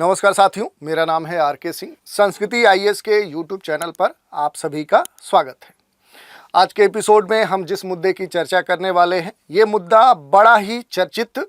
नमस्कार साथियों, मेरा नाम है आर.के. सिंह। संस्कृति आईएएस के यूट्यूब चैनल पर आप सभी का स्वागत है। आज के एपिसोड में हम जिस मुद्दे की चर्चा करने वाले हैं, ये मुद्दा बड़ा ही चर्चित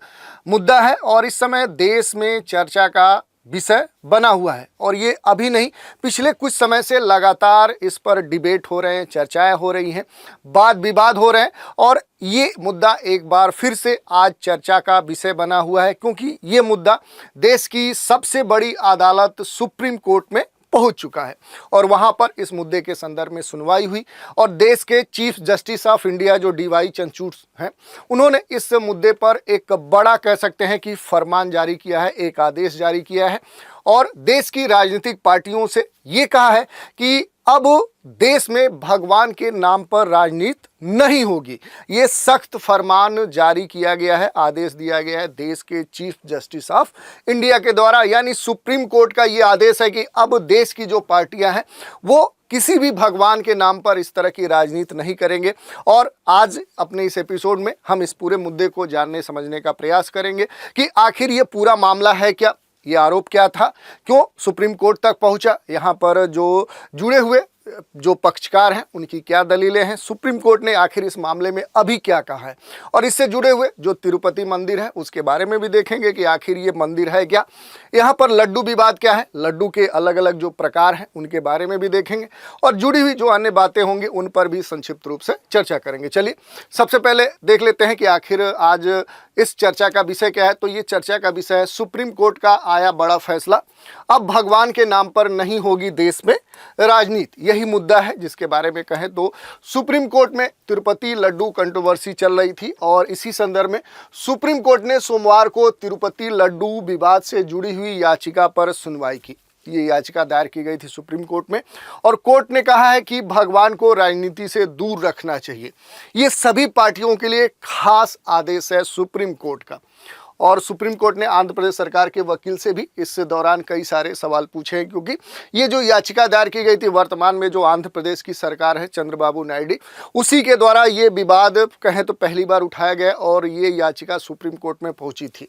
मुद्दा है और इस समय देश में चर्चा का विषय बना हुआ है। और ये अभी नहीं, पिछले कुछ समय से लगातार इस पर डिबेट हो रहे हैं, चर्चाएं हो रही हैं, वाद विवाद हो रहे हैं और ये मुद्दा एक बार फिर से आज चर्चा का विषय बना हुआ है, क्योंकि ये मुद्दा देश की सबसे बड़ी अदालत सुप्रीम कोर्ट में पहुंच चुका है और वहां पर इस मुद्दे के संदर्भ में सुनवाई हुई और देश के चीफ जस्टिस ऑफ इंडिया जो डी.वाई. चंद्रचूड़ हैं, उन्होंने इस मुद्दे पर एक बड़ा कह सकते हैं कि फरमान जारी किया है, एक आदेश जारी किया है और देश की राजनीतिक पार्टियों से ये कहा है कि अब देश में भगवान के नाम पर राजनीति नहीं होगी। ये सख्त फरमान जारी किया गया है, आदेश दिया गया है देश के चीफ जस्टिस ऑफ इंडिया के द्वारा, यानी सुप्रीम कोर्ट का ये आदेश है कि अब देश की जो पार्टियां हैं वो किसी भी भगवान के नाम पर इस तरह की राजनीति नहीं करेंगे। और आज अपने इस एपिसोड में हम इस पूरे मुद्दे को जानने समझने का प्रयास करेंगे कि आखिर ये पूरा मामला है क्या, ये आरोप क्या था, क्यों सुप्रीम कोर्ट तक पहुंचा, यहाँ पर जो जुड़े हुए जो पक्षकार हैं उनकी क्या दलीलें हैं, सुप्रीम कोर्ट ने आखिर इस मामले में अभी क्या कहा है और इससे जुड़े हुए जो तिरुपति मंदिर है उसके बारे में भी देखेंगे कि आखिर ये मंदिर है क्या, यहाँ पर लड्डू विवाद क्या है, लड्डू के अलग अलग जो प्रकार हैं उनके बारे में भी देखेंगे और जुड़ी हुई जो अन्य बातें होंगी उन पर भी संक्षिप्त रूप से चर्चा करेंगे। चलिए सबसे पहले देख लेते हैं कि आखिर आज इस चर्चा का विषय क्या है। तो ये चर्चा का विषय है सुप्रीम कोर्ट का आया बड़ा फैसला, अब भगवान के नाम पर नहीं होगी देश में राजनीति, यही मुद्दा है जिसके बारे में कहें तो सुप्रीम कोर्ट में तिरुपति लड्डू कंट्रोवर्सी चल रही थी और इसी संदर्भ में सुप्रीम कोर्ट ने सोमवार को तिरुपति लड्डू विवाद से जुड़ी हुई याचिका पर सुनवाई की। ये याचिका दायर की गई थी सुप्रीम कोर्ट में और कोर्ट ने कहा है कि भगवान को राजनीति से दूर रखना चाहिए। ये सभी पार्टियों के लिए खास आदेश है सुप्रीम कोर्ट का। और सुप्रीम कोर्ट ने आंध्र प्रदेश सरकार के वकील से भी इस दौरान कई सारे सवाल पूछे हैं, क्योंकि ये जो याचिका दायर की गई थी वर्तमान में जो आंध्र प्रदेश की सरकार है चंद्रबाबू नायडू, उसी के द्वारा ये विवाद कहें तो पहली बार उठाया गया और ये याचिका सुप्रीम कोर्ट में पहुंची थी।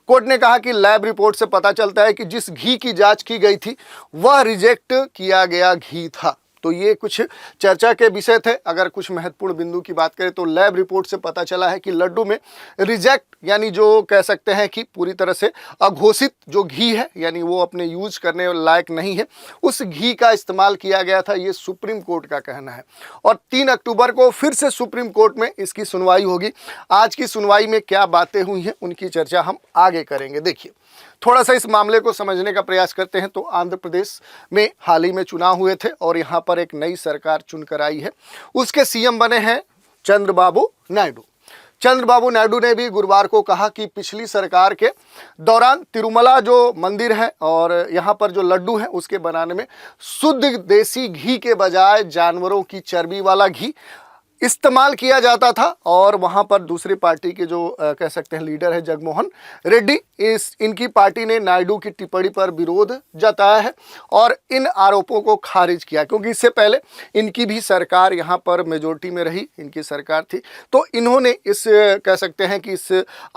कोर्ट ने कहा कि लैब रिपोर्ट से पता चलता है कि जिस घी की जांच की गई थी वह रिजेक्ट किया गया घी था। तो ये कुछ चर्चा के विषय थे। अगर कुछ महत्वपूर्ण बिंदु की बात करें तो लैब रिपोर्ट से पता चला है कि लड्डू में रिजेक्ट यानी जो कह सकते हैं कि पूरी तरह से अघोषित जो घी है, यानी वो अपने यूज करने लायक नहीं है, उस घी का इस्तेमाल किया गया था, ये सुप्रीम कोर्ट का कहना है। और 3 अक्टूबर को फिर से सुप्रीम कोर्ट में इसकी सुनवाई होगी। आज की सुनवाई में क्या बातें हुई हैं उनकी चर्चा हम आगे करेंगे। देखिए थोड़ा सा इस मामले को समझने का प्रयास करते हैं। तो आंध्र प्रदेश में हाल ही में चुनाव हुए थे और यहाँ पर एक नई सरकार चुनकर आई है। उसके सीएम बने हैं चंद्रबाबू नायडू। चंद्रबाबू नायडू ने भी गुरुवार को कहा कि पिछली सरकार के दौरान तिरुमला जो मंदिर है और यहाँ पर जो लड्डू है उसके बनाने में शुद्ध देसी घी के बजाय जानवरों की चर्बी वाला घी इस्तेमाल किया जाता था। और वहाँ पर दूसरी पार्टी के जो कह सकते हैं लीडर है जगनमोहन रेड्डी, इनकी पार्टी ने नायडू की टिप्पणी पर विरोध जताया है और इन आरोपों को खारिज किया, क्योंकि इससे पहले इनकी भी सरकार यहाँ पर मेजोरिटी में रही, इनकी सरकार थी। तो इन्होंने इस कह सकते हैं कि इस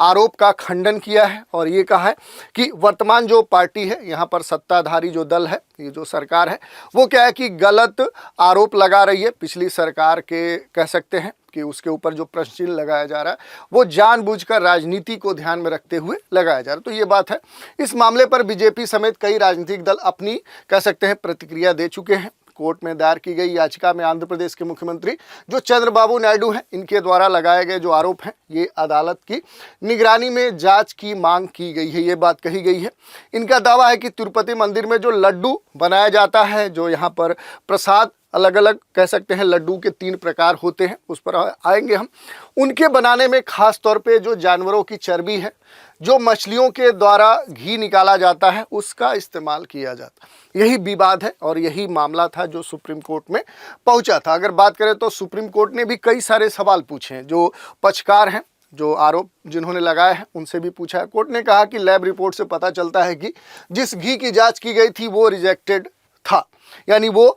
आरोप का खंडन किया है और ये कहा है कि वर्तमान जो पार्टी है यहाँ पर सत्ताधारी जो दल है, ये जो सरकार है, वो क्या है कि गलत आरोप लगा रही है। पिछली सरकार के कह सकते हैं कि उसके ऊपर जो प्रश्न चिन्ह लगाया जा रहा है वो जानबूझकर राजनीति को ध्यान में रखते हुए लगाया जा रहा है। तो ये बात है। इस मामले पर बीजेपी समेत कई राजनीतिक दल अपनी कह सकते हैं प्रतिक्रिया दे चुके हैं। कोर्ट में दायर की गई याचिका में आंध्र प्रदेश के मुख्यमंत्री जो चंद्रबाबू नायडू हैं, इनके द्वारा लगाए गए जो आरोप हैं ये अदालत की निगरानी में जांच की मांग की गई है, ये बात कही गई है। इनका दावा है कि तिरुपति मंदिर में जो लड्डू बनाया जाता है, जो यहाँ पर प्रसाद अलग अलग कह सकते हैं लड्डू के 3 प्रकार होते हैं, उस पर आएंगे हम, उनके बनाने में खास तौर पे जो जानवरों की चर्बी है, जो मछलियों के द्वारा घी निकाला जाता है, उसका इस्तेमाल किया जाता है। यही विवाद है और यही मामला था जो सुप्रीम कोर्ट में पहुंचा था। अगर बात करें तो सुप्रीम कोर्ट ने भी कई सारे सवाल पूछे हैं। जो पक्षकार हैं, जो आरोप जिन्होंने लगाए हैं, उनसे भी पूछा है। कोर्ट ने कहा कि लैब रिपोर्ट से पता चलता है कि जिस घी की जाँच की गई थी वो रिजेक्टेड था, यानी वो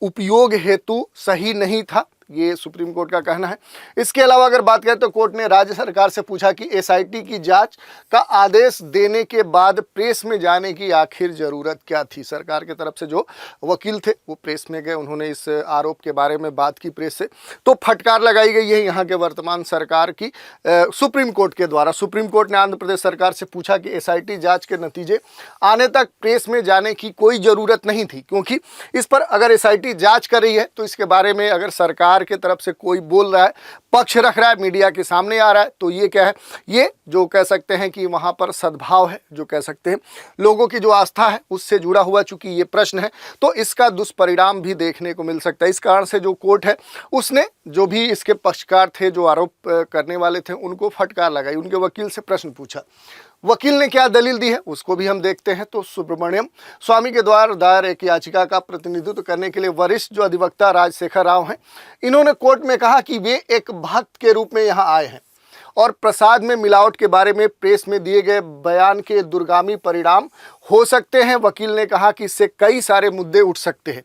उपयोग हेतु सही नहीं था, ये सुप्रीम कोर्ट का कहना है। इसके अलावा अगर बात करें तो कोर्ट ने राज्य सरकार से पूछा कि एसआईटी की जांच का आदेश देने के बाद प्रेस में जाने की आखिर जरूरत क्या थी। सरकार की तरफ से जो वकील थे वो प्रेस में गए, उन्होंने इस आरोप के बारे में बात की प्रेस से, तो फटकार लगाई गई है यहाँ के वर्तमान सरकार की सुप्रीम कोर्ट के द्वारा। सुप्रीम कोर्ट ने आंध्र प्रदेश सरकार से पूछा कि एसआईटी जांच के नतीजे आने तक प्रेस में जाने की कोई ज़रूरत नहीं थी, क्योंकि इस पर अगर एसआईटी जांच कर रही है तो इसके बारे में अगर सरकार की तरफ से कोई बोल रहा है, पक्ष रख रहा है, मीडिया के सामने आ रहा है, तो ये क्या है, ये जो कह सकते हैं कि वहाँ पर सद्भाव है, जो कह सकते हैं लोगों की जो आस्था है उससे जुड़ा हुआ चूंकि ये प्रश्न है, तो इसका दुष्परिणाम भी देखने को मिल सकता है। इस कारण से जो कोर्ट है उसने जो भी इसके पक्षकार थे, जो आरोप करने वाले थे, उनको फटकार लगाई, उनके वकील से प्रश्न पूछा। वकील ने क्या दलील दी है उसको भी हम देखते हैं। तो सुब्रमण्यम स्वामी के द्वारा दायर एक याचिका का प्रतिनिधित्व करने के लिए वरिष्ठ जो अधिवक्ता राजशेखर राव हैं, इन्होंने कोर्ट में कहा कि वे एक भक्त के रूप में यहाँ आए हैं और प्रसाद में मिलावट के बारे में प्रेस में दिए गए बयान के दूरगामी परिणाम हो सकते हैं। वकील ने कहा कि इससे कई सारे मुद्दे उठ सकते हैं।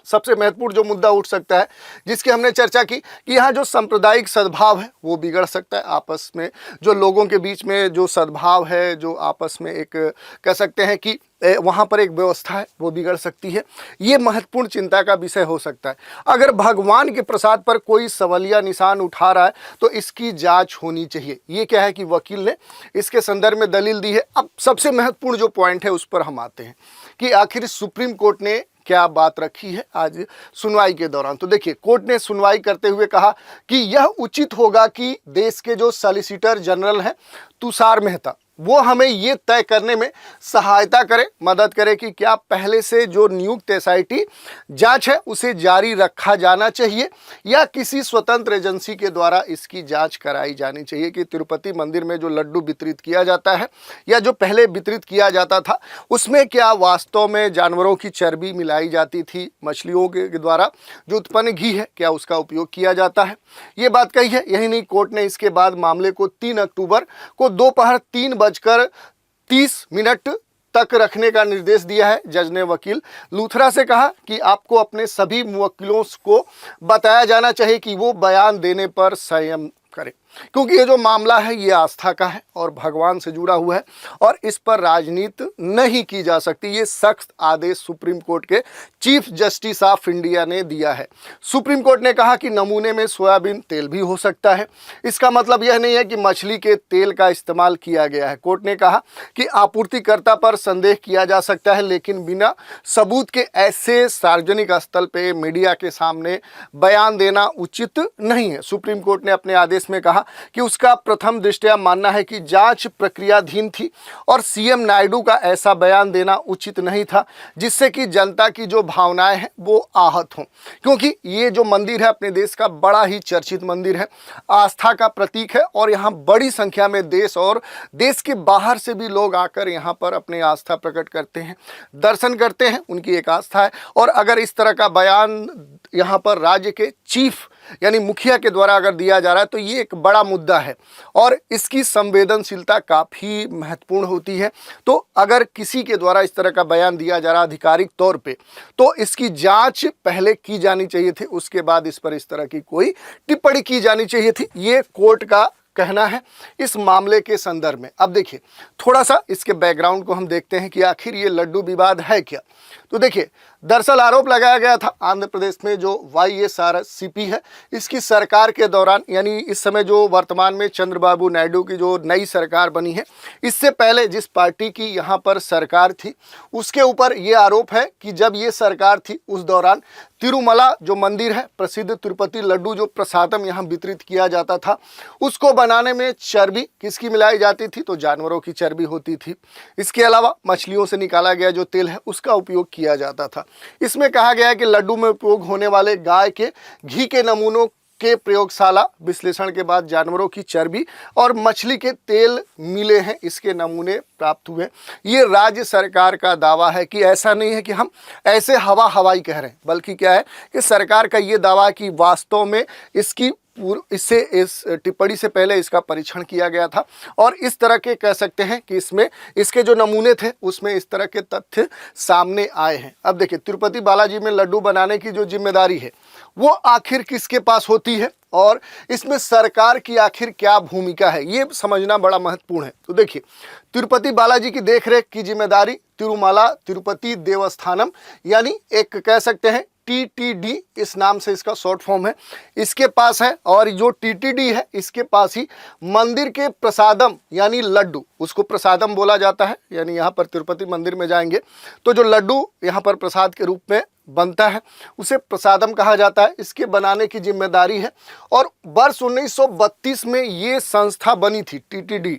सबसे महत्वपूर्ण जो मुद्दा उठ सकता है, जिसकी हमने चर्चा की, कि यहाँ जो सांप्रदायिक सद्भाव है वो बिगड़ सकता है। आपस में जो लोगों के बीच में जो सद्भाव है, जो आपस में एक कह सकते हैं कि वहाँ पर एक व्यवस्था है, वो बिगड़ सकती है। ये महत्वपूर्ण चिंता का विषय हो सकता है। अगर भगवान के प्रसाद पर कोई सवालिया निशान उठा रहा है तो इसकी जांच होनी चाहिए। ये क्या है कि वकील ने इसके संदर्भ में दलील दी है। अब सबसे महत्वपूर्ण जो पॉइंट है उस पर हम आते हैं कि आखिर सुप्रीम कोर्ट ने क्या बात रखी है आज सुनवाई के दौरान। तो देखिए, कोर्ट ने सुनवाई करते हुए कहा कि यह उचित होगा कि देश के जो सॉलिसिटर जनरल हैं तुषार मेहता, वो हमें ये तय करने में सहायता करे, मदद करे कि क्या पहले से जो नियुक्त एसआईटी जांच है उसे जारी रखा जाना चाहिए या किसी स्वतंत्र एजेंसी के द्वारा इसकी जांच कराई जानी चाहिए। कि तिरुपति मंदिर में जो लड्डू वितरित किया जाता है या जो पहले वितरित किया जाता था, उसमें क्या वास्तव में जानवरों की चर्बी मिलाई जाती थी, मछलियों के द्वारा जो उत्पन्न घी है क्या उसका उपयोग किया जाता है, ये बात कही है। यही नहीं, कोर्ट ने इसके बाद मामले को 3 अक्टूबर को दोपहर 3:30 तक रखने का निर्देश दिया है। जज ने वकील लूथरा से कहा कि आपको अपने सभी मुवक्किलों को बताया जाना चाहिए कि वो बयान देने पर संयम करें, क्योंकि ये जो मामला है ये आस्था का है और भगवान से जुड़ा हुआ है और इस पर राजनीति नहीं की जा सकती। ये सख्त आदेश सुप्रीम कोर्ट के चीफ जस्टिस ऑफ इंडिया ने दिया है। सुप्रीम कोर्ट ने कहा कि नमूने में सोयाबीन तेल भी हो सकता है, इसका मतलब यह नहीं है कि मछली के तेल का इस्तेमाल किया गया है। कोर्ट ने कहा कि आपूर्तिकर्ता पर संदेह किया जा सकता है, लेकिन बिना सबूत के ऐसे सार्वजनिक स्थल पर मीडिया के सामने बयान देना उचित नहीं है। सुप्रीम कोर्ट ने अपने आदेश में कहा कि उसका प्रथम दृष्टया मानना है कि जांच प्रक्रियाधीन थी और सीएम नायडू का ऐसा बयान देना उचित नहीं था जिससे कि जनता की जो भावनाएं हैं वो आहत हों, क्योंकि ये जो मंदिर है अपने देश का बड़ा ही चर्चित मंदिर है, आस्था का प्रतीक है और यहाँ बड़ी संख्या में देश और देश के बाहर से भी लोग आकर यहाँ पर अपनी आस्था प्रकट करते हैं, दर्शन करते हैं, उनकी एक आस्था है। और अगर इस तरह का बयान यहाँ पर राज्य के चीफ यानी मुखिया के द्वारा अगर दिया जा रहा है तो ये एक बड़ा मुद्दा है और इसकी संवेदनशीलता काफ़ी महत्वपूर्ण होती है। तो अगर किसी के द्वारा इस तरह का बयान दिया जा रहा आधिकारिक तौर पे, तो इसकी जांच पहले की जानी चाहिए थी, उसके बाद इस पर इस तरह की कोई टिप्पणी की जानी चाहिए थी। ये कोर्ट का कहना है इस मामले के संदर्भ में। अब देखिए, थोड़ा सा इसके बैकग्राउंड को हम देखते हैं कि आखिर ये लड्डू विवाद है क्या। तो देखिए, दरअसल आरोप लगाया गया था आंध्र प्रदेश में जो YSRCP है, इसकी सरकार के दौरान, यानी इस समय जो वर्तमान में चंद्रबाबू नायडू की जो नई सरकार बनी है, इससे पहले जिस पार्टी की यहाँ पर सरकार थी उसके ऊपर ये आरोप है कि जब ये सरकार थी उस दौरान तिरुमला जो मंदिर है, प्रसिद्ध तिरुपति लड्डू जो प्रसादम यहाँ वितरित किया जाता था, उसको बनाने में चर्बी किसकी मिलाई जाती थी, तो जानवरों की चर्बी होती थी। इसके अलावा मछलियों से निकाला गया जो तेल है उसका उपयोग किया जाता था। इसमें कहा गया है कि लड्डू में उपयोग होने वाले गाय के घी के नमूनों के प्रयोगशाला विश्लेषण के बाद जानवरों की चर्बी और मछली के तेल मिले हैं, इसके नमूने प्राप्त हुए। ये राज्य सरकार का दावा है कि ऐसा नहीं है कि हम ऐसे हवाई कह रहे हैं, बल्कि क्या है कि सरकार का ये दावा कि वास्तव में इस टिप्पणी से पहले इसका परीक्षण किया गया था और इस तरह के कह सकते हैं कि इसमें इसके जो नमूने थे उसमें इस तरह के तथ्य सामने आए हैं। अब देखिए, तिरुपति बालाजी में लड्डू बनाने की जो जिम्मेदारी है वो आखिर किसके पास होती है और इसमें सरकार की आखिर क्या भूमिका है, ये समझना बड़ा महत्वपूर्ण है। तो देखिए, तिरुपति बालाजी की देखरेख की जिम्मेदारी तिरुमला तिरुपति देवस्थानम यानी एक कह सकते हैं TTD, इस नाम से इसका शॉर्ट फॉर्म है, इसके पास है। और जो TTD है इसके पास ही मंदिर के प्रसादम यानी लड्डू, उसको प्रसादम बोला जाता है। यानी यहाँ पर तिरुपति मंदिर में जाएंगे तो जो लड्डू यहाँ पर प्रसाद के रूप में बनता है उसे प्रसादम कहा जाता है, इसके बनाने की जिम्मेदारी है। और वर्ष 1932 में ये संस्था बनी थी TTD,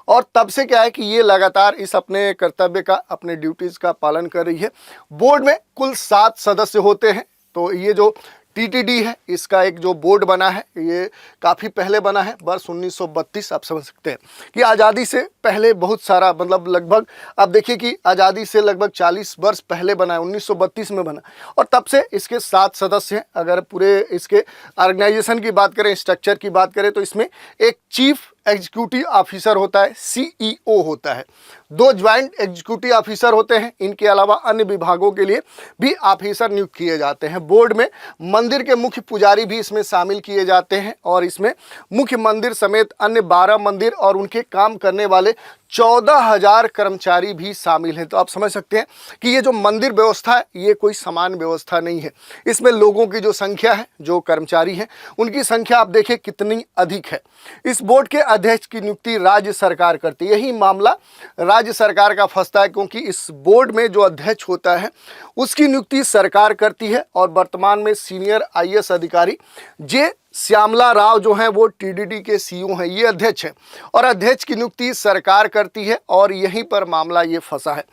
और तब से क्या है कि ये लगातार इस अपने कर्तव्य का, अपने ड्यूटीज़ का पालन कर रही है। बोर्ड में कुल 7 सदस्य होते हैं। तो ये जो TTD है इसका एक जो बोर्ड बना है ये काफ़ी पहले बना है, वर्ष 1932। आप समझ सकते हैं कि आज़ादी से पहले बहुत सारा, मतलब लगभग आप देखिए कि आज़ादी से लगभग 40 वर्ष पहले बना है, 1932 में बना। और तब से इसके 7 सदस्य हैं। अगर पूरे इसके ऑर्गेनाइजेशन की बात करें, स्ट्रक्चर की बात करें, तो इसमें एक चीफ एग्जीक्यूटिव ऑफिसर होता है, CEO होता है, 2 ज्वाइंट एग्जीक्यूटिव ऑफिसर होते हैं। इनके अलावा अन्य विभागों के लिए भी ऑफिसर नियुक्त किए जाते हैं। बोर्ड में मंदिर के मुख्य पुजारी भी इसमें शामिल किए जाते हैं और इसमें मुख्य मंदिर समेत अन्य 12 मंदिर और उनके काम करने वाले 14,000 कर्मचारी भी शामिल हैं। तो आप समझ सकते हैं कि ये जो मंदिर व्यवस्था है ये कोई समान व्यवस्था नहीं है। इसमें लोगों की जो संख्या है, जो कर्मचारी हैं, उनकी संख्या आप देखें कितनी अधिक है। इस बोर्ड के अध्यक्ष की नियुक्ति राज्य सरकार करती है। यही मामला राज्य सरकार का फंसता है, क्योंकि इस बोर्ड में जो अध्यक्ष होता है उसकी नियुक्ति सरकार करती है। और वर्तमान में सीनियर IAS अधिकारी जे श्यामला राव जो हैं वो TTD के CEO हैं, ये अध्यक्ष हैं और अध्यक्ष की नियुक्ति सरकार करती है। और यहीं पर मामला ये फंसा है।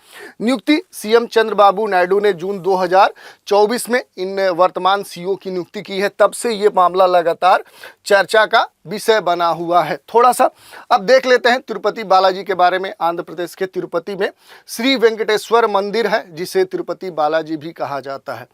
नियुक्ति CM चंद्रबाबू नायडू ने जून 2024 में इन वर्तमान CEO की नियुक्ति की है। तब से ये मामला लगातार चर्चा का विषय बना हुआ है। थोड़ा सा अब देख लेते हैं तिरुपति बालाजी के बारे में। आंध्र प्रदेश के तिरुपति में श्री वेंकटेश्वर मंदिर है, जिसे तिरुपति बालाजी भी कहा जाता है।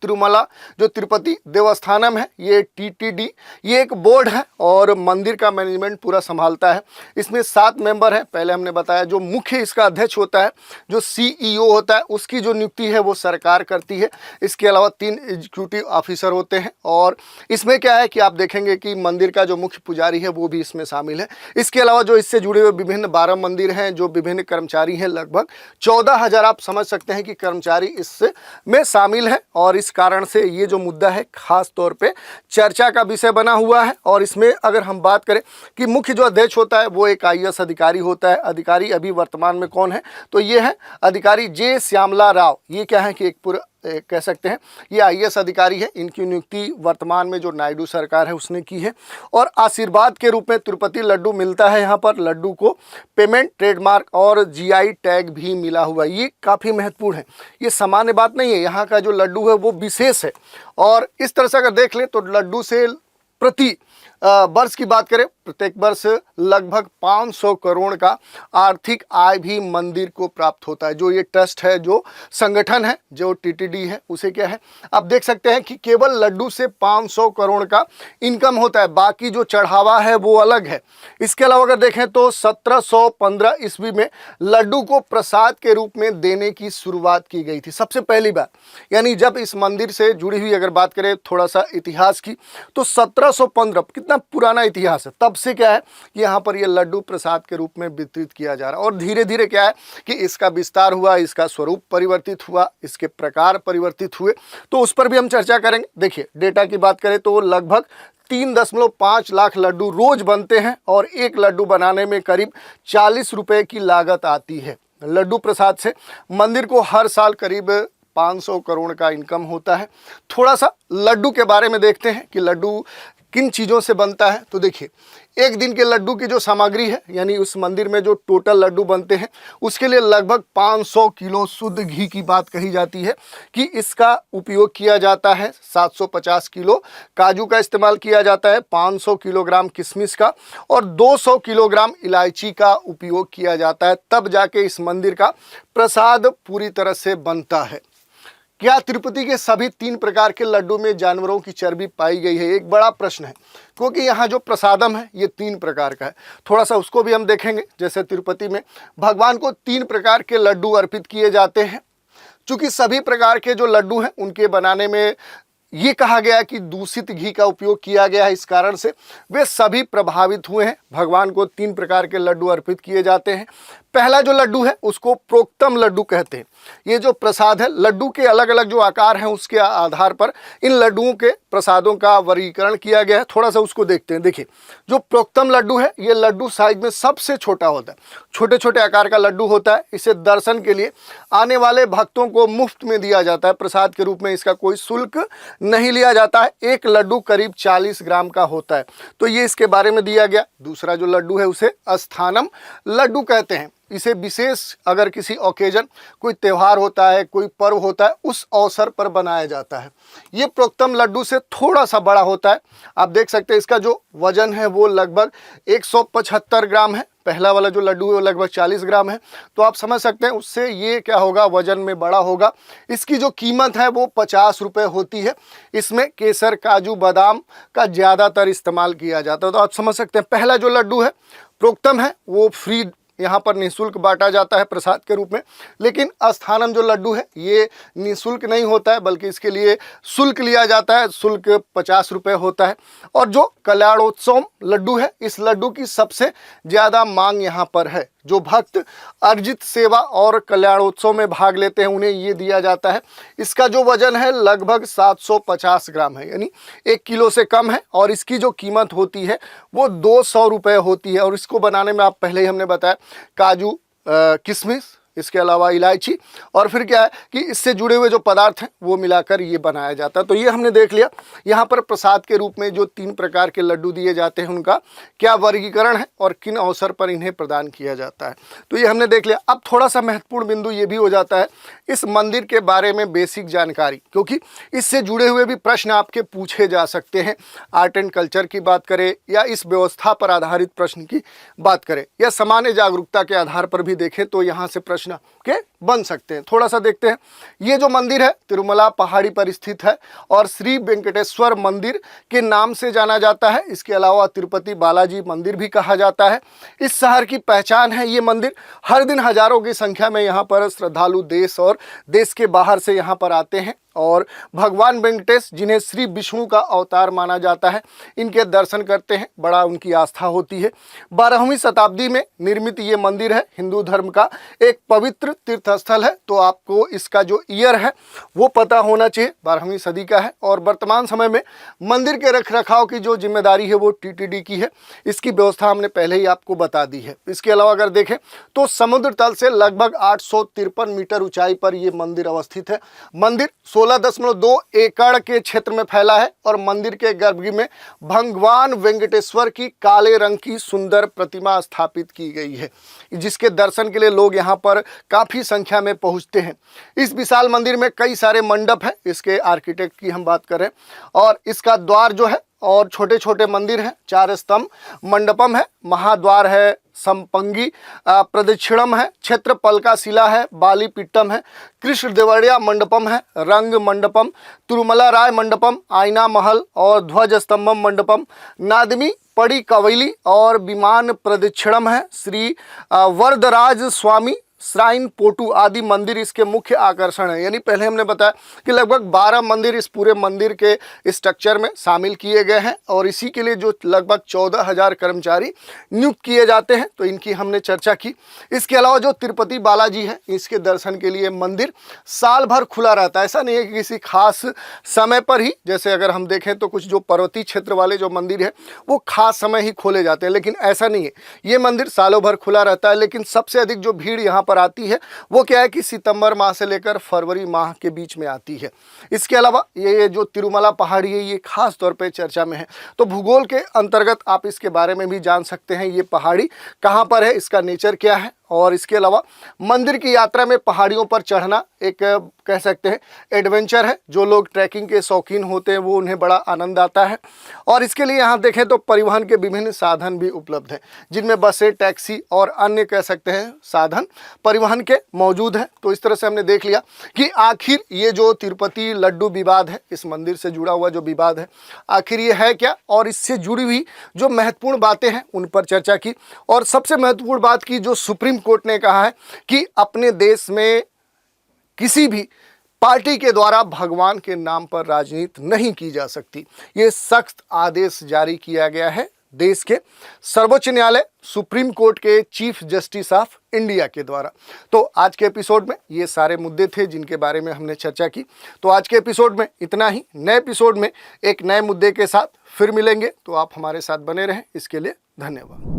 तिरुमला जो तिरुपति देवस्थानम है, ये TTD, ये एक बोर्ड है और मंदिर का मैनेजमेंट पूरा संभालता है। इसमें 7 मेंबर हैं। पहले हमने बताया जो मुख्य इसका अध्यक्ष होता है, जो CEO होता है, उसकी जो नियुक्ति है वो सरकार करती है। इसके अलावा 3 एग्जीक्यूटिव ऑफिसर होते हैं। और इसमें क्या है कि आप देखेंगे कि मंदिर का जो मुख्य पुजारी है वो भी इसमें शामिल है। इसके अलावा जो इससे जुड़े हुए विभिन्न 12 मंदिर हैं, जो विभिन्न कर्मचारी हैं, लगभग 14,000 आप समझ सकते हैं कि कर्मचारी इसमें शामिल हैं। और इस कारण से ये जो मुद्दा है खास तौर पे चर्चा का विषय बना हुआ है। और इसमें अगर हम बात करें कि मुख्य जो अध्यक्ष होता है वो एक IAS अधिकारी होता है। अधिकारी अभी वर्तमान में कौन है, तो ये है अधिकारी जे श्यामला राव। ये क्या है कि एक पूरा कह सकते हैं ये IAS अधिकारी है। इनकी नियुक्ति वर्तमान में जो नायडू सरकार है उसने की है। और आशीर्वाद के रूप में तिरुपति लड्डू मिलता है। यहाँ पर लड्डू को पेमेंट, ट्रेडमार्क और GI टैग भी मिला हुआ है। ये काफ़ी महत्वपूर्ण है, ये सामान्य बात नहीं है। यहाँ का जो लड्डू है वो विशेष है। और इस तरह से अगर देख ले तो लड्डू से प्रति वर्ष की बात करें, प्रत्येक वर्ष लगभग 500 करोड़ का आर्थिक आय भी मंदिर को प्राप्त होता है। जो ये ट्रस्ट है, जो संगठन है, जो TTD है, उसे क्या है आप देख सकते हैं कि केवल लड्डू से 500 करोड़ का इनकम होता है। बाकी जो चढ़ावा है वो अलग है। इसके अलावा अगर देखें तो 1715 ईस्वी में लड्डू को प्रसाद के रूप में देने की शुरुआत की गई थी सबसे पहली बार। यानी जब इस मंदिर से जुड़ी हुई अगर बात करें थोड़ा सा इतिहास की, तो 1715 कितना पुराना इतिहास है। तब से क्या है कि यहाँ पर ये लड्डू प्रसाद के रूप में वितरित किया जा रहा है। और धीरे धीरे क्या है कि इसका विस्तार हुआ, इसका स्वरूप परिवर्तित हुआ, इसके प्रकार परिवर्तित हुए। तो उस पर भी हम चर्चा करेंगे। देखिए, डेटा की बात करें तो लगभग 3.5 लाख लड्डू रोज बनते हैं और एक लड्डू बनाने में करीब 40 रुपए की लागत आती है। लड्डू प्रसाद से मंदिर को हर साल करीब 500 करोड़ का इनकम होता है। थोड़ा सा लड्डू के बारे में देखते हैं कि लड्डू किन चीज़ों से बनता है। तो देखिए, एक दिन के लड्डू की जो सामग्री है, यानी उस मंदिर में जो टोटल लड्डू बनते हैं उसके लिए लगभग 500 किलो शुद्ध घी की बात कही जाती है कि इसका उपयोग किया जाता है। 750 किलो काजू का इस्तेमाल किया जाता है, 500 किलोग्राम किशमिश का और 200 किलोग्राम इलायची का उपयोग किया जाता है। तब जाके इस मंदिर का प्रसाद पूरी तरह से बनता है। क्या तिरुपति के सभी 3 प्रकार के लड्डू में जानवरों की चर्बी पाई गई है? एक बड़ा प्रश्न है, क्योंकि यहाँ जो प्रसादम है ये 3 प्रकार का है। थोड़ा सा उसको भी हम देखेंगे। जैसे तिरुपति में भगवान को 3 प्रकार के लड्डू अर्पित किए जाते हैं। चूँकि सभी प्रकार के जो लड्डू हैं उनके बनाने में ये कहा गया है कि दूषित घी का उपयोग किया गया है, इस कारण से वे सभी प्रभावित हुए हैं। भगवान को 3 प्रकार के लड्डू अर्पित किए जाते हैं। पहला जो लड्डू है उसको प्रोक्तम लड्डू कहते हैं। ये जो प्रसाद है, लड्डू के अलग अलग जो आकार हैं उसके आधार पर इन लड्डुओं के प्रसादों का वर्गीकरण किया गया है। थोड़ा सा उसको देखते हैं। देखिए, जो प्रोक्तम लड्डू है ये लड्डू साइज में सबसे छोटा होता है, छोटे छोटे आकार का लड्डू होता है। इसे दर्शन के लिए आने वाले भक्तों को मुफ्त में दिया जाता है प्रसाद के रूप में, इसका कोई शुल्क नहीं लिया जाता है। एक लड्डू करीब 40 ग्राम का होता है, तो ये इसके बारे में दिया गया। दूसरा जो लड्डू है उसे अस्थानम लड्डू कहते हैं। इसे विशेष अगर किसी ओकेजन, कोई त्यौहार होता है, कोई पर्व होता है, उस अवसर पर बनाया जाता है। ये प्रोक्तम लड्डू से थोड़ा सा बड़ा होता है। आप देख सकते हैं इसका जो वजन है वो लगभग 175 ग्राम है। पहला वाला जो लड्डू है वो लगभग 40 ग्राम है, तो आप समझ सकते हैं उससे ये क्या होगा, वजन में बड़ा होगा। इसकी जो कीमत है वो 50 रुपये होती है। इसमें केसर, काजू, बादाम का ज़्यादातर इस्तेमाल किया जाता है। तो आप समझ सकते हैं पहला जो लड्डू है प्रोक्तम है वो फ्री यहाँ पर निःशुल्क बांटा जाता है प्रसाद के रूप में। लेकिन अस्थानम जो लड्डू है ये निःशुल्क नहीं होता है, बल्कि इसके लिए शुल्क लिया जाता है। शुल्क 50 रुपये होता है। और जो कल्याणोत्सव लड्डू है, इस लड्डू की सबसे ज़्यादा मांग यहाँ पर है। जो भक्त अर्जित सेवा और कल्याणोत्सव में भाग लेते हैं उन्हें ये दिया जाता है। इसका जो वजन है लगभग 750 ग्राम है, यानी 1 किलो से कम है। और इसकी जो कीमत होती है वो 200 रुपये होती है। और इसको बनाने में आप पहले ही हमने बताया काजू, किशमिश, इसके अलावा इलायची और फिर क्या है कि इससे जुड़े हुए जो पदार्थ हैं वो मिलाकर ये बनाया जाता है। तो ये हमने देख लिया यहाँ पर प्रसाद के रूप में जो 3 प्रकार के लड्डू दिए जाते हैं उनका क्या वर्गीकरण है और किन अवसर पर इन्हें प्रदान किया जाता है। तो ये हमने देख लिया। अब थोड़ा सा महत्वपूर्ण बिंदु ये भी हो जाता है इस मंदिर के बारे में बेसिक जानकारी, क्योंकि इससे जुड़े हुए भी प्रश्न आपके पूछे जा सकते हैं। आर्ट एंड कल्चर की बात करें या इस व्यवस्था पर आधारित प्रश्न की बात करें या सामान्य जागरूकता के आधार पर भी देखें तो यहाँ से प्रश्न के बन सकते हैं। थोड़ा सा देखते हैं। ये जो मंदिर है तिरुमला पहाड़ी पर स्थित है और श्री वेंकटेश्वर मंदिर के नाम से जाना जाता है। इसके अलावा तिरुपति बालाजी मंदिर भी कहा जाता है। इस शहर की पहचान है ये मंदिर। हर दिन हजारों की संख्या में यहाँ पर श्रद्धालु देश और देश के बाहर से यहाँ पर आते हैं और भगवान वेंकटेश, जिन्हें श्री विष्णु का अवतार माना जाता है, इनके दर्शन करते हैं। बड़ा उनकी आस्था होती है। 12वीं शताब्दी में निर्मित ये मंदिर है। हिंदू धर्म का एक पवित्र तीर्थ स्थल है। तो आपको इसका जो ईयर है वो पता होना चाहिए, 12वीं सदी का है। और वर्तमान समय में मंदिर के रखरखाव की जो जिम्मेदारी है वो टीटीडी की है। इसकी व्यवस्था हमने पहले ही आपको बता दी है। इसके अलावा अगर देखें तो समुद्र तल से लगभग 853 मीटर ऊंचाई पर यह मंदिर अवस्थित है। मंदिर 16.2 एकड़ के क्षेत्र में फैला है और मंदिर के गर्भगृह में भगवान वेंकटेश्वर की काले रंग की सुंदर प्रतिमा स्थापित की गई है, जिसके दर्शन के लिए लोग यहाँ पर काफ़ी संख्या में पहुँचते हैं। इस विशाल मंदिर में कई सारे मंडप हैं। इसके आर्किटेक्ट की हम बात करें और इसका द्वार जो है और छोटे छोटे मंदिर हैं, 4 स्तंभ मंडपम है, महाद्वार है, संपंगी प्रदक्षिणम है, क्षेत्रपल का शिला है, बाली पिट्टम है, कृष्ण देवड़िया मंडपम है, रंग मंडपम, तिरुमला राय मंडपम, आईना महल और ध्वज स्तंभम मंडपम, नादमी पड़ी कवैली और विमान प्रदक्षिणम है। श्री वरदराज स्वामी श्राइन पोटू आदि मंदिर इसके मुख्य आकर्षण है। यानी पहले हमने बताया कि लगभग 12 मंदिर इस पूरे मंदिर के स्ट्रक्चर में शामिल किए गए हैं और इसी के लिए जो लगभग 14,000 कर्मचारी नियुक्त किए जाते हैं, तो इनकी हमने चर्चा की। इसके अलावा जो तिरुपति बालाजी है, इसके दर्शन के लिए मंदिर साल भर खुला रहता है। ऐसा नहीं है कि किसी खास समय पर ही, जैसे अगर हम देखें तो कुछ जो पर्वतीय क्षेत्र वाले जो मंदिर है वो खास समय ही खोले जाते हैं, लेकिन ऐसा नहीं है। ये मंदिर सालों भर खुला रहता है। लेकिन सबसे अधिक जो भीड़ यहाँ पर आती है वो क्या है कि सितंबर माह से लेकर फरवरी माह के बीच में आती है। इसके अलावा ये जो तिरुमला पहाड़ी है ये खास तौर पे चर्चा में है। तो भूगोल के अंतर्गत आप इसके बारे में भी जान सकते हैं, ये पहाड़ी कहाँ पर है, इसका नेचर क्या है। और इसके अलावा मंदिर की यात्रा में पहाड़ियों पर चढ़ना एक कह सकते हैं एडवेंचर है। जो लोग ट्रैकिंग के शौकीन होते हैं वो उन्हें बड़ा आनंद आता है। और इसके लिए यहाँ देखें तो परिवहन के विभिन्न साधन भी उपलब्ध हैं, जिनमें बसें, टैक्सी और अन्य कह सकते हैं साधन परिवहन के मौजूद हैं। तो इस तरह से हमने देख लिया कि आखिर ये जो तिरुपति लड्डू विवाद है, इस मंदिर से जुड़ा हुआ जो विवाद है, आखिर ये है क्या और इससे जुड़ी हुई जो महत्वपूर्ण बातें हैं उन पर चर्चा की। और सबसे महत्वपूर्ण बात की जो सुप्रीम कोर्ट ने कहा है कि अपने देश में किसी भी पार्टी के द्वारा भगवान के नाम पर राजनीति नहीं की जा सकती। ये सख्त आदेश जारी किया गया है देश के सर्वोच्च न्यायालय सुप्रीम कोर्ट के चीफ जस्टिस ऑफ इंडिया के द्वारा। तो आज के एपिसोड में ये सारे मुद्दे थे जिनके बारे में हमने चर्चा की। तो आज के एपिसोड में इतना ही। नए एपिसोड में एक नए मुद्दे के साथ फिर मिलेंगे, तो आप हमारे साथ बने रहें। इसके लिए धन्यवाद।